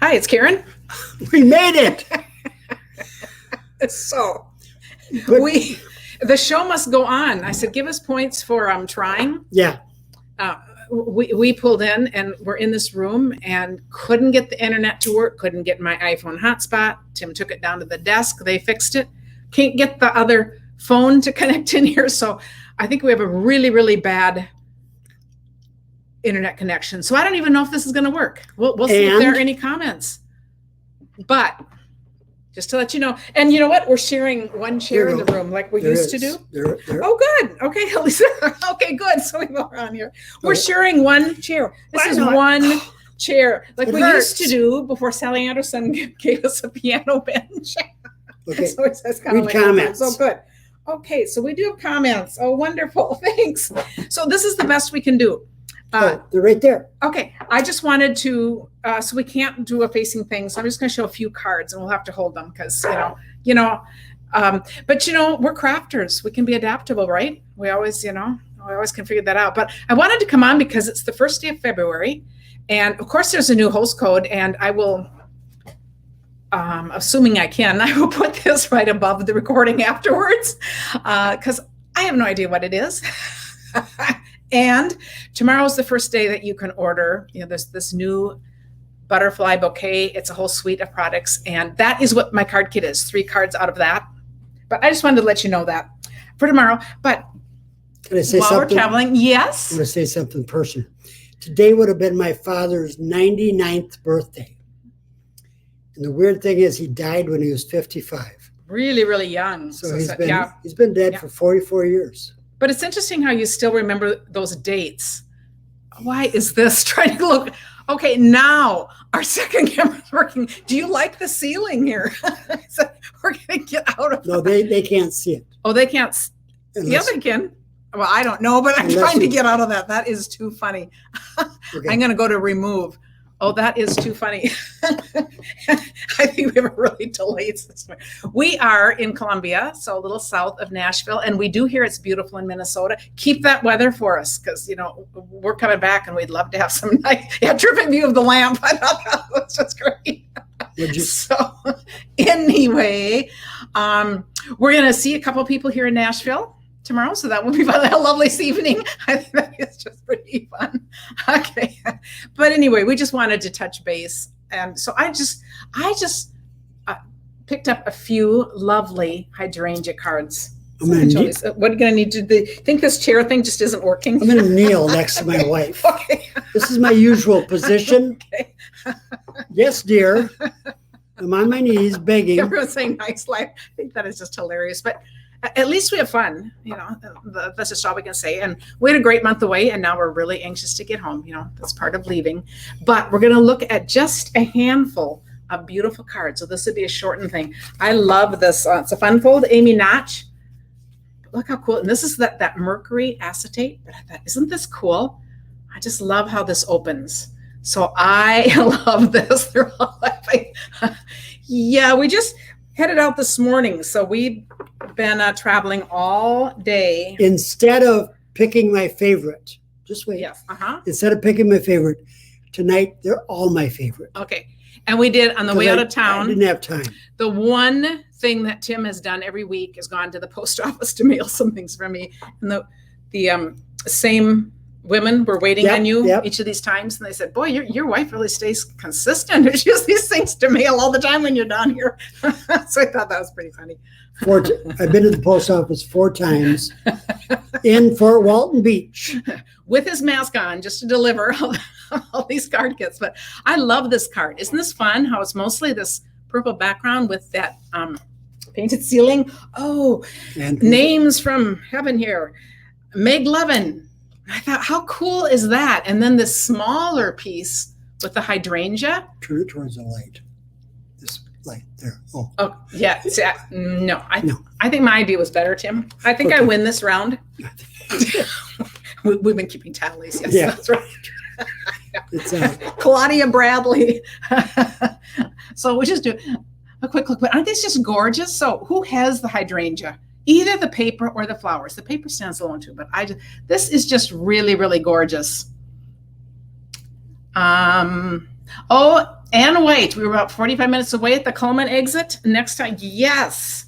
Hi, it's Karen. We made it. So But, the show must go on. I said, give us points for trying. yeah. We pulled in and we're in this room and couldn't get the internet to work, couldn't get my iPhone hotspot. Tim took it down to the desk. They fixed it. Can't get the other phone to connect in here. So I think we have a really, really bad internet connection. So I don't even know if this is going to work. We'll see if there are any comments. But just to let you know, and you know what? We're sharing one chair in the room like we used to do. Oh, good. Okay, Lisa. Okay, good. So we're on here. We're sharing one chair. This is one chair like we used to do before Sally Anderson gave us a piano bench. Okay. So it says kind of like comments. Oh, good. Okay, so we do have comments. Oh, wonderful. Thanks. So this is the best we can do. They're right there. Okay, I just wanted to, so we can't do a facing thing. So I'm just going to show a few cards, and we'll have to hold them because but we're crafters. We can be adaptable, right? We always can figure that out. But I wanted to come on because it's the first day of February, and of course there's a new host code, and I will, assuming I can, I will put this right above the recording afterwards because I have no idea what it is. And tomorrow's the first day that you can order, there's this new butterfly bouquet. It's a whole suite of products. And that is what my card kit is, 3 cards out of that. But I just wanted to let you know that for tomorrow. But Can I say while something? we're traveling, yes. I'm going to say something personal. Today would have been my father's 99th birthday. And the weird thing is he died when he was 55. Really, really young. So he's been dead for 44 years. But it's interesting how you still remember those dates. Why is this? Trying to look. Okay, now our second camera's working. Do you like the ceiling here? So we're going to get out of No, they can't see it. Oh, they can't. Yeah, they can. Well, I don't know, but I'm trying to get out of that. That is too funny. Okay. I'm going to go to remove. Oh, that is too funny. I think we have a really delayed system. We are in Columbia, so a little south of Nashville, and we do hear it's beautiful in Minnesota. Keep that weather for us because, we're coming back and we'd love to have some nice, terrific view of the lamp. I thought that was just great. So anyway, we're going to see a couple people here in Nashville tomorrow, so that will be fun. A lovely evening. I think that is just pretty fun. Okay, but anyway, we just wanted to touch base, and so I just picked up a few lovely hydrangea cards. What are you going to need to do? Think this chair thing just isn't working? I'm going to kneel next to my wife. Okay. This is my usual position. Okay. Yes, dear. I'm on my knees begging. Everyone's saying nice life. I think that is just hilarious, but at least we have fun, that's just all we can say. And we had a great month away, and now we're really anxious to get home. That's part of leaving. But we're going to look at just a handful of beautiful cards. So this would be a shortened thing. I love this. It's a fun fold, Amy Notch. Look how cool. And this is that mercury acetate. But I thought, isn't this cool? I just love how this opens. So I love this. They're all laughing. Yeah, we just headed out this morning. So we've been traveling all day. Instead of picking my favorite, just wait. Yes. Instead of picking my favorite, tonight they're all my favorite. Okay. And we did on the way out of town. I didn't have time. The one thing that Tim has done every week is gone to the post office to mail some things for me. And the same women were waiting on you each of these times, and they said, boy, your wife really stays consistent. She has these things to mail all the time when you're down here. So I thought that was pretty funny. I've been to the post office 4 times in Fort Walton Beach with his mask on just to deliver all these card kits. But I love this card. Isn't this fun how it's mostly this purple background with that painted ceiling? Oh, and names from heaven here. Meg Levin. I thought, how cool is that? And then this smaller piece with the hydrangea. Turn it towards the light. This light there. Oh yeah. No, I think my idea was better, Tim. I think I win this round. We've been keeping tallies. Yes, yeah. That's right. It's Claudia Bradley. So we just do a quick look. But aren't these just gorgeous? So who has the hydrangea? Either the paper or the flowers. The paper stands alone too, but this is just really, really gorgeous. Oh, and wait, we were about 45 minutes away at the Coleman exit. Next time, yes.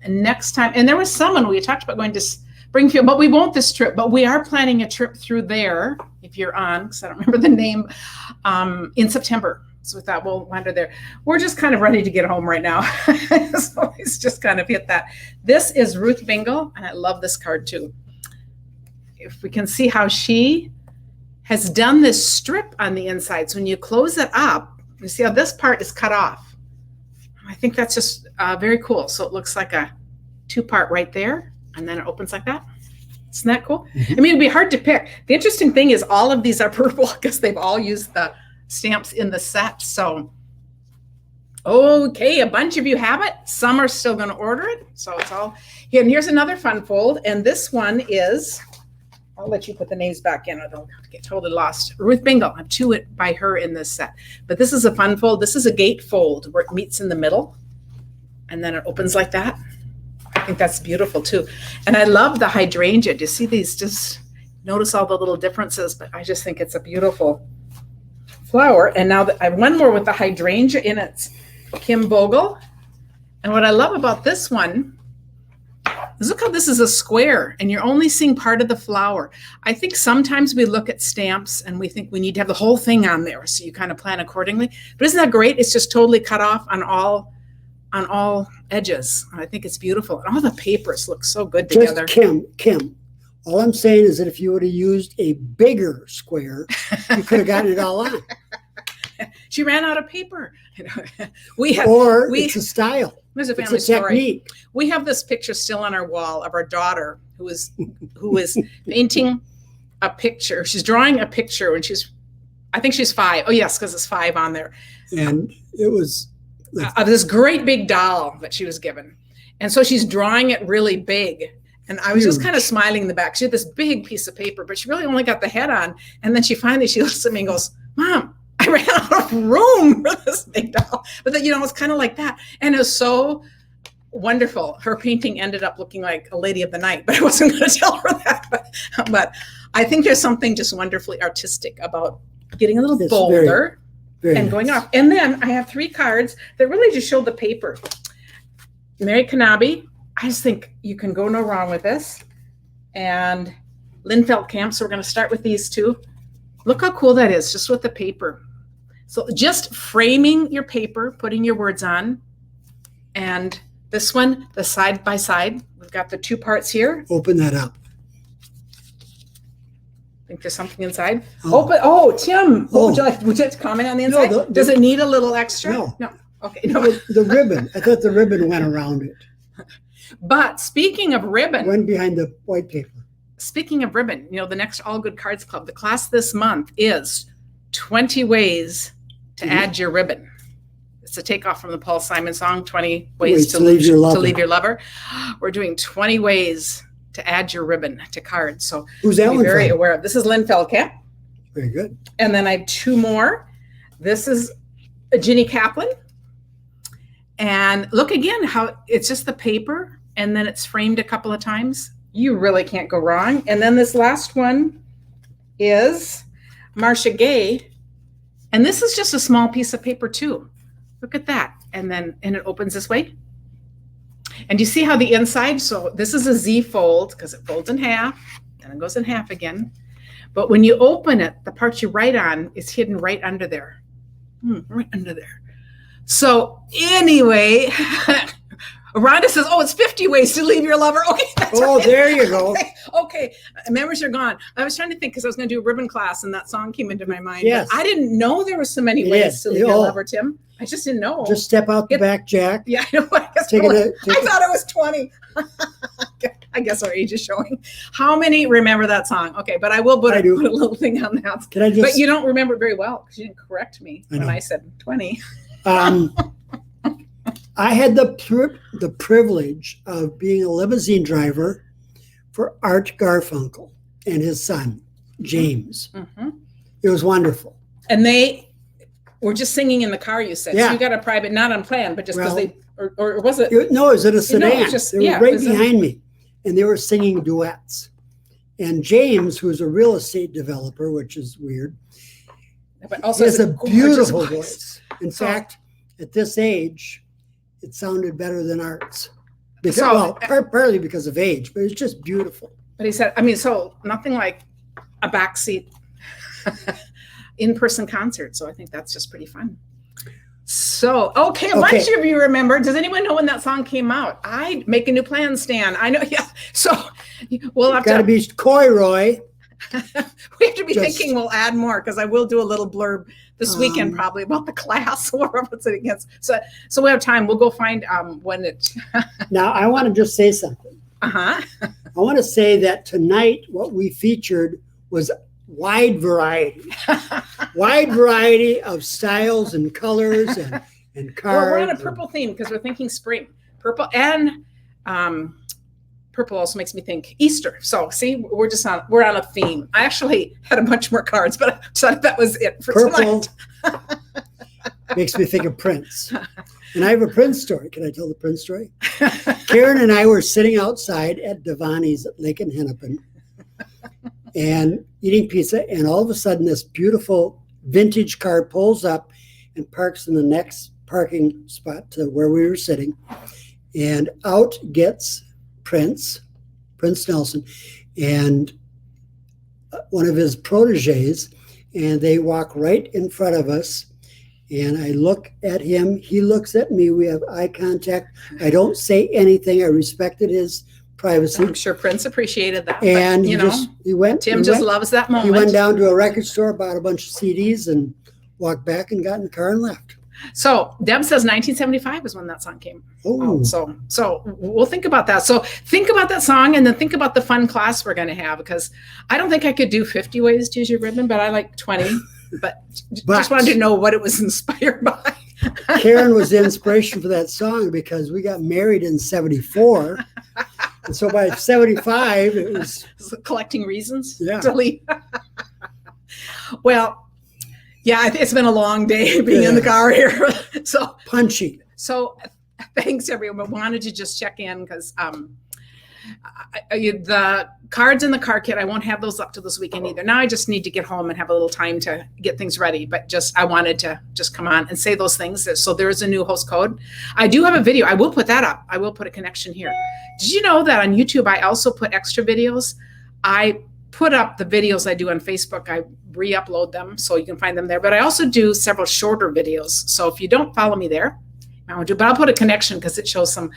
Next time, and there was someone we talked about going to Springfield, but we won't this trip, but we are planning a trip through there, if you're on, because I don't remember the name, in September. So with that, we'll wander there. We're just kind of ready to get home right now. So it's just kind of hit that. This is Ruth Bingle, and I love this card too. If we can see how she has done this strip on the inside. So when you close it up, you see how this part is cut off. I think that's just very cool. So it looks like a 2-part right there, and then it opens like that. Isn't that cool? I mean, it'd be hard to pick. The interesting thing is all of these are purple because they've all used the stamps in the set. So, okay, a bunch of you have it. Some are still going to order it. So it's all here. And here's another fun fold. And this one is, I'll let you put the names back in or they'll get totally lost. Ruth Bingle. I have 2 by her in this set. But this is a fun fold. This is a gate fold where it meets in the middle. And then it opens like that. I think that's beautiful too. And I love the hydrangea. Do you see these? Just notice all the little differences. But I just think it's a beautiful flower. And now I have one more with the hydrangea in it. Kim Bogle. And what I love about this one is look how this is a square and you're only seeing part of the flower. I think sometimes we look at stamps and we think we need to have the whole thing on there. So you kind of plan accordingly. But isn't that great? It's just totally cut off on all edges. I think it's beautiful. And all the papers look so good together. Just Kim. All I'm saying is that if you would have used a bigger square, you could have gotten it all on. She ran out of paper. It's a style. There's a family story. We have this picture still on our wall of our daughter who is painting a picture. She's drawing a picture when I think she's 5. Oh yes, because it's 5 on there. And it was of this great big doll that she was given. And so she's drawing it really big. And I was just kind of smiling in the back. She had this big piece of paper, but she really only got the head on. And then she looks at me and goes, Mom, I ran out of room for this big doll. But then, it's kind of like that. And it was so wonderful. Her painting ended up looking like a lady of the night, but I wasn't going to tell her that. But I think there's something just wonderfully artistic about getting a little bolder and going off. And then I have 3 cards that really just show the paper. Mary Kanabe. I just think you can go no wrong with this. And Lynn Feldkamp. So we're going to start with these 2. Look how cool that is, just with the paper. So just framing your paper, putting your words on. And this one, the side by side. We've got the 2 parts here. Open that up. Think there's something inside? Tim, would you like to comment on the inside? No, does it need a little extra? No. Okay. No. The ribbon. I thought the ribbon went around it. But speaking of ribbon. Went behind the white paper. Speaking of ribbon, the next All Good Cards Club, the class this month is 20 ways to add your ribbon. It's a takeoff from the Paul Simon song, 20 ways to leave your lover. We're doing 20 ways to add your ribbon to cards. So who's that one very from? Aware of. This is Lynn Feldkamp. Very good. And then I have 2 more. This is Ginny Kaplan. And look again how it's just the paper and then it's framed a couple of times. You really can't go wrong. And then this last one is Marcia Gay. And this is just a small piece of paper too. Look at that. And it opens this way. And you see how the inside, so this is a Z fold because it folds in half and it goes in half again. But when you open it, the part you write on is hidden right under there. Right under there. So anyway, Rhonda says, it's 50 ways to leave your lover. Okay. That's right. There you go. Okay. Memories are gone. I was trying to think because I was going to do a ribbon class and that song came into my mind. Yes. I didn't know there were so many ways to leave your lover, Tim. I just didn't know. Just step out the back, Jack. Yeah, I know. I thought it was 20. I guess our age is showing. How many remember that song? Okay, but I will put a little thing on that. But you don't remember it very well because you didn't correct me when I said 20. I had the privilege of being a limousine driver for Art Garfunkel and his son, James. Mm-hmm. It was wonderful. And they were just singing in the car, you said. Yeah. So you got a private, not unplanned, but just because or was it? No, it was in a sedan. No, they were right behind me, and they were singing duets. And James, who's a real estate developer, which is weird, but also he has a beautiful voice. voice. In fact, at this age, it sounded better than Art's. Because, partly because of age, but it's just beautiful. But he said, I mean, so nothing like a backseat in-person concert. So I think that's just pretty fun. So, okay, a bunch of you remember. Does anyone know when that song came out? I Make a New Plan, Stan. I know, yeah. So we'll have to be coy, Roy. We have to be thinking we'll add more, because I will do a little blurb this weekend probably about the class or what's it against. So we have time. We'll go find when it. Now I want to just say something. I want to say that tonight what we featured was wide variety of styles and colors and cards. Well, we're on a purple theme because we're thinking spring. Purple and purple also makes me think Easter. So see, we're on a theme. I actually had a bunch more cards, but I decided that was it for purple tonight. Makes me think of Prince. And I have a Prince story. Can I tell the Prince story? Karen and I were sitting outside at Devani's at Lake and Hennepin and eating pizza, and all of a sudden this beautiful vintage car pulls up and parks in the next parking spot to where we were sitting, and out gets Prince Nelson, and one of his proteges, and they walk right in front of us. And I look at him, he looks at me, we have eye contact. I don't say anything, I respected his privacy. I'm sure Prince appreciated that. And but, Tim loves that moment. He went down to a record store, bought a bunch of CDs, and walked back and got in the car and left. So Deb says 1975 is when that song came. Oh. So we'll think about that. So think about that song, and then think about the fun class we're going to have, because I don't think I could do 50 ways to use your ribbon, but I like 20. But just wanted to know what it was inspired by. Karen was the inspiration for that song because we got married in 74. And so by 75, it was collecting reasons. Yeah. Well, yeah, it's been a long day being in the car here. So punchy. So thanks, everyone. Wanted to just check in because the cards in the car kit, I won't have those up to this weekend either. Now I just need to get home and have a little time to get things ready. But I wanted to just come on and say those things. So there is a new host code. I do have a video. I will put that up. I will put a connection here. Did you know that on YouTube, I also put extra videos? I put up the videos I do on Facebook. I re-upload them so you can find them there. But I also do several shorter videos. So if you don't follow me there, but I'll put a connection because it shows some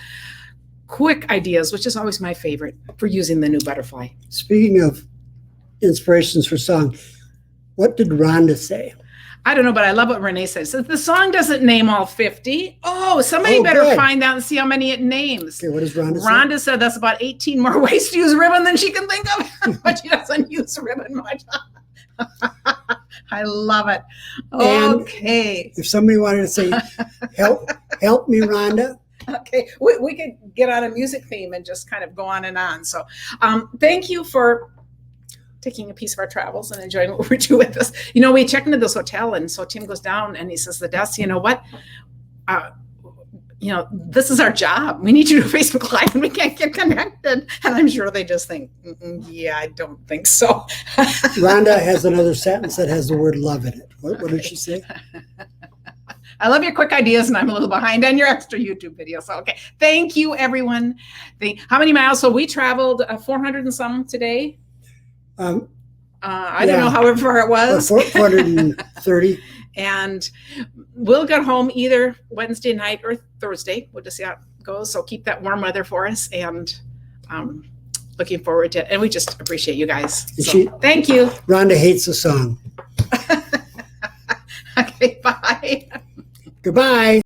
quick ideas, which is always my favorite for using the new butterfly. Speaking of inspirations for song, what did Rhonda say? I don't know, but I love what Renee says. So the song doesn't name all 50. Oh, somebody better find out and see how many it names. Okay, what does Rhonda say? Rhonda said that's about 18 more ways to use ribbon than she can think of, but she doesn't use ribbon much. I love it. Okay. And if somebody wanted to say, help me, Rhonda. Okay, we could get on a music theme and just kind of go on and on. So thank you for taking a piece of our travels and enjoying what we do with us. We check into this hotel, and so Tim goes down and he says to the desk, you know what? This is our job. We need to do a Facebook Live and we can't get connected. And I'm sure they just think, yeah, I don't think so. Rhonda has another sentence that has the word love in it. What did she say? I love your quick ideas, and I'm a little behind on your extra YouTube videos. So, okay. Thank you, everyone. How many miles? So we traveled 400 and some today. I don't know however far it was. 430. And we'll get home either Wednesday night or Thursday. We'll just see how it goes. So keep that warm weather for us, and looking forward to it. And we just appreciate you guys. So, thank you. Rhonda hates the song. Okay, bye. Goodbye.